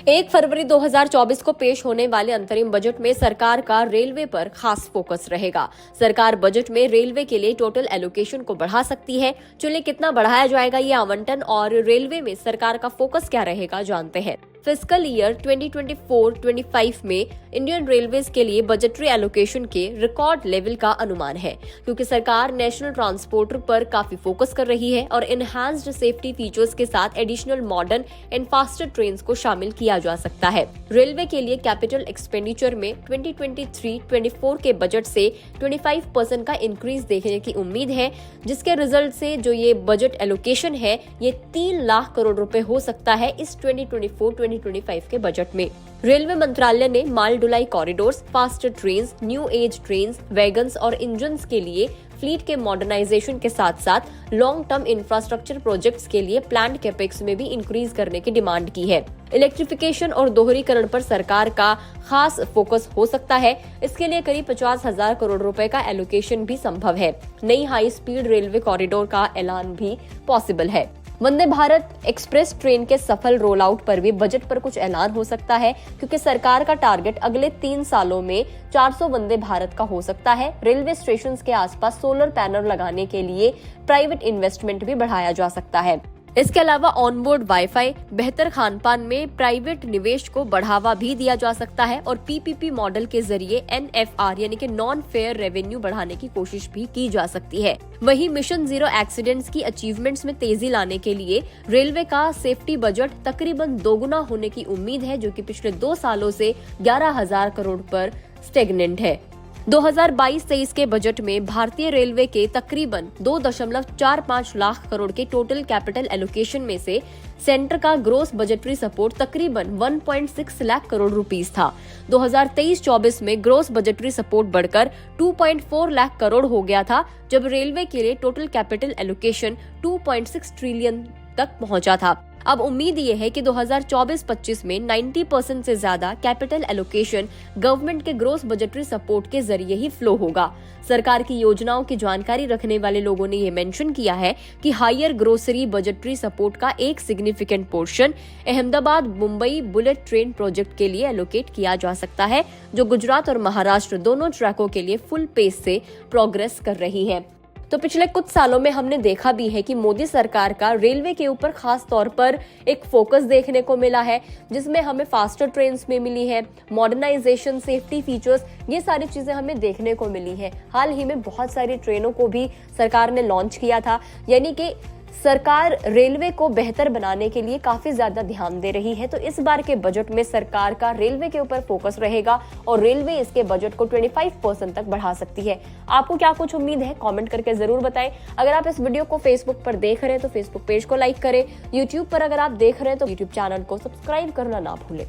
1 फरवरी 2024 को पेश होने वाले अंतरिम बजट में सरकार का रेलवे पर खास फोकस रहेगा। सरकार बजट में रेलवे के लिए टोटल एलोकेशन को बढ़ा सकती है। चलिए कितना बढ़ाया जाएगा ये आवंटन और रेलवे में सरकार का फोकस क्या रहेगा जानते हैं। फिस्कल ईयर 2024-25 में इंडियन रेलवेज के लिए बजटरी एलोकेशन के रिकॉर्ड लेवल का अनुमान है, क्योंकि सरकार नेशनल ट्रांसपोर्टर पर काफी फोकस कर रही है और एनहांस्ड सेफ्टी फीचर्स के साथ additional modern and faster trains को शामिल किया जा सकता है। रेलवे के लिए कैपिटल एक्सपेंडिचर में 2023-24 के बजट से 25% का इंक्रीज देखने की उम्मीद है, जिसके रिजल्ट से जो ये बजट एलोकेशन है ये 3 लाख करोड़ रुपए हो सकता है इस 2024-2025 के बजट में। रेलवे मंत्रालय ने माल ढुलाई corridors, faster trains, new age trains, wagons और इंजन्स के लिए फ्लीट के मॉडर्नाइजेशन के साथ साथ लॉन्ग टर्म इंफ्रास्ट्रक्चर प्रोजेक्ट्स के लिए प्लान्ड कैपेक्स में भी इंक्रीज करने की डिमांड की है। इलेक्ट्रिफिकेशन और दोहरीकरण पर सरकार का खास फोकस हो सकता है। इसके लिए करीब 50,000 करोड़ रुपए का एलोकेशन भी संभव है। नई हाई स्पीड रेलवे कॉरिडोर का ऐलान भी पॉसिबल है। वंदे भारत एक्सप्रेस ट्रेन के सफल रोल आउट पर भी बजट पर कुछ ऐलान हो सकता है, क्योंकि सरकार का टारगेट अगले 3 सालों में 400 वंदे भारत का हो सकता है। रेलवे स्टेशन के आसपास सोलर पैनल लगाने के लिए प्राइवेट इन्वेस्टमेंट भी बढ़ाया जा सकता है। इसके अलावा ऑनबोर्ड वाईफाई, बेहतर खानपान में प्राइवेट निवेश को बढ़ावा भी दिया जा सकता है और पीपीपी मॉडल के जरिए एनएफआर यानी कि नॉन फेयर रेवेन्यू बढ़ाने की कोशिश भी की जा सकती है। वहीं मिशन जीरो एक्सीडेंट्स की अचीवमेंट्स में तेजी लाने के लिए रेलवे का सेफ्टी बजट तकरीबन दोगुना होने की उम्मीद है, जो कि पिछले 2 सालों से 11,000 करोड़ पर स्टेगनेंट है। 2022-23 के बजट में भारतीय रेलवे के तकरीबन 2.45 लाख करोड़ के टोटल कैपिटल एलोकेशन में से सेंटर का ग्रोस बजटरी सपोर्ट तकरीबन 1.6 लाख करोड़ रुपीस था। 2023-24 में ग्रोस बजटरी सपोर्ट बढ़कर 2.4 लाख करोड़ हो गया था, जब रेलवे के लिए टोटल कैपिटल एलोकेशन 2.6 ट्रिलियन तक पहुंचा था। अब उम्मीद ये है कि 2024-25 में 90% से ज्यादा कैपिटल एलोकेशन गवर्नमेंट के ग्रोस बजटरी सपोर्ट के जरिए ही फ्लो होगा। सरकार की योजनाओं की जानकारी रखने वाले लोगों ने ये मेंशन किया है कि हायर ग्रोसरी बजटरी सपोर्ट का एक significant portion Ahmedabad Mumbai bullet train project के लिए एलोकेट किया जा सकता है, जो गुजरात और महाराष्ट्र दोनों ट्रैकों के लिए फुल पेस से प्रोग्रेस कर रही है। तो पिछले कुछ सालों में हमने देखा भी है कि मोदी सरकार का रेलवे के ऊपर खास तौर पर एक फोकस देखने को मिला है, जिसमें हमें फास्टर ट्रेन्स में मिली है, मॉडर्नाइजेशन, सेफ्टी फीचर्स, ये सारी चीजें हमें देखने को मिली है। हाल ही में बहुत सारी ट्रेनों को भी सरकार ने लॉन्च किया था, यानी कि सरकार रेलवे को बेहतर बनाने के लिए काफी ज्यादा ध्यान दे रही है। तो इस बार के बजट में सरकार का रेलवे के ऊपर फोकस रहेगा और रेलवे इसके बजट को 25% तक बढ़ा सकती है। आपको क्या कुछ उम्मीद है, कमेंट करके जरूर बताएं। अगर आप इस वीडियो को फेसबुक पर देख रहे हैं तो फेसबुक पेज को लाइक करें। यूट्यूब पर अगर आप देख रहे हैं तो यूट्यूब चैनल को सब्सक्राइब करना ना भूलें।